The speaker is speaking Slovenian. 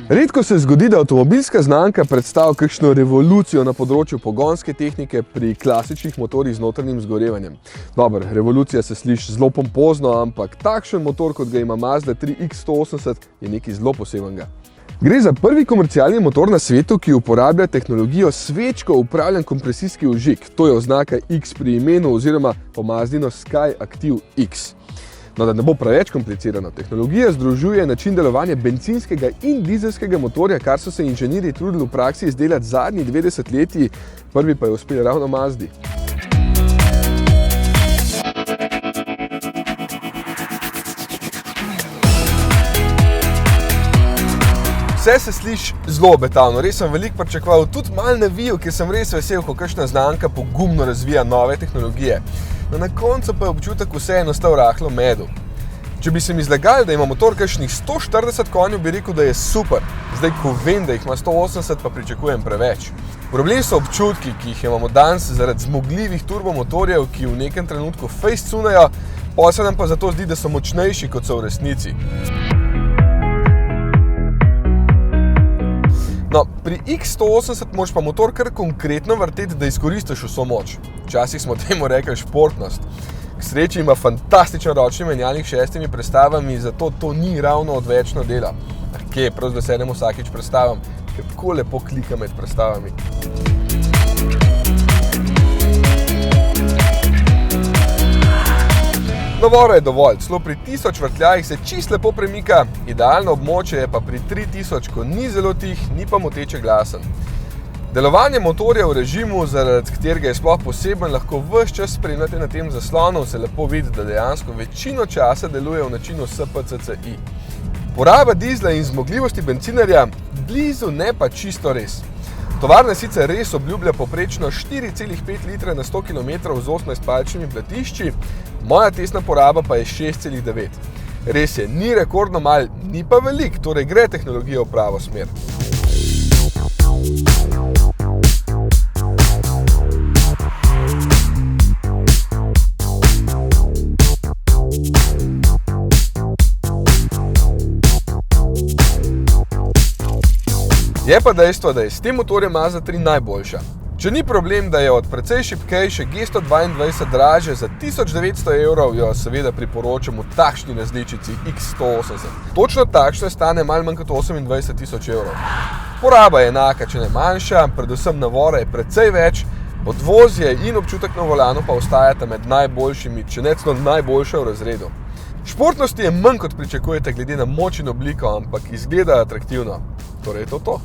Redko se zgodi, da avtomobilska znamka predstavi kakšno revolucijo na področju pogonske tehnike pri klasičnih motorjih z notranjim zgorevanjem. Dobro, revolucija se sliši zelo pompozno, ampak takšen motor, kot ga ima Mazda 3X180, je nekaj zelo posebenega. Gre za prvi komercialni motor na svetu, ki uporablja tehnologijo svečko upravljan kompresijski vžig. To je oznaka X pri imenu oziroma po Mazdino Skyactiv X. No, da ne bo preveč komplicirano, tehnologija združuje način delovanja bencinskega in dizelskega motorja, kar so se inženirji trudili v praksi izdelati zadnji 2 desetletji, prvi pa je uspel ravno Mazdi. Vse se sliši zelo obetavno, res sem veliko pričakoval, tudi malo navijal, ker sem res vesel, ko kakšna znamka pogumno razvija nove tehnologije. No, na koncu pa je občutek vseeno ostal rahlo medu. Če bi se mi zlagali, da ima motor kakšnih 140 konjev, bi rekel, da je super. Zdaj, ko vem, da jih ima 180, pa pričakujem preveč. Problem so občutki, ki jih imamo danes zaradi zmogljivih turbomotorjev, ki v nekem trenutku fejst cunajo, pa se nam pa zato zdi, da so močnejši, kot so v resnici. No, pri X180 moraš pa motor kar konkretno vrteti, da izkoristiš vso moč. Včasih smo temu rekli športnost. K sreči ima fantastičen ročni menjalnik s 6 prestavami, zato to ni ravno odvečno dela. Kje, prav z veseljem vsakič prestavam, ker tako lepo klika med prestavami. Navora je dovolj, celo pri 1000 vrtljajih se čist lepo premika, idealno območje je pa pri 3000, ko ni zelo tih, ni pa moteče glasen. Delovanje motorja v režimu, zaradi katerega je sploh poseben, lahko ves čas spremljate na tem zaslonu, se lepo vidi, da dejansko večino časa deluje v načinu SPCCI. Poraba dizla in zmogljivosti bencinarja blizu, ne pa čisto res. Tovarna sicer res obljublja poprečno 4,5 litra na 100 km z 18-palčnimi platišči, moja testna poraba pa je 6,9. Res je, ni rekordno malo, ni pa veliko, torej gre tehnologija v pravo smer. Je pa dejstvo, da je s tem motorjem Mazda 3 najboljša. Če ni problem, da je od precej šibkejše G122 dražje za 1900 €, jo seveda priporočamo takšni različici X180. Točno takšna stane malo manj kot 28 000 €. Poraba je enaka, če ne manjša, predvsem navora je precej več, podvozje in občutek na volanu pa ostajata med najboljšimi, če ne celo najboljša v razredu. Športnosti je manj, kot pričakujete glede na moč in obliko, ampak izgleda atraktivno. Torej je to to.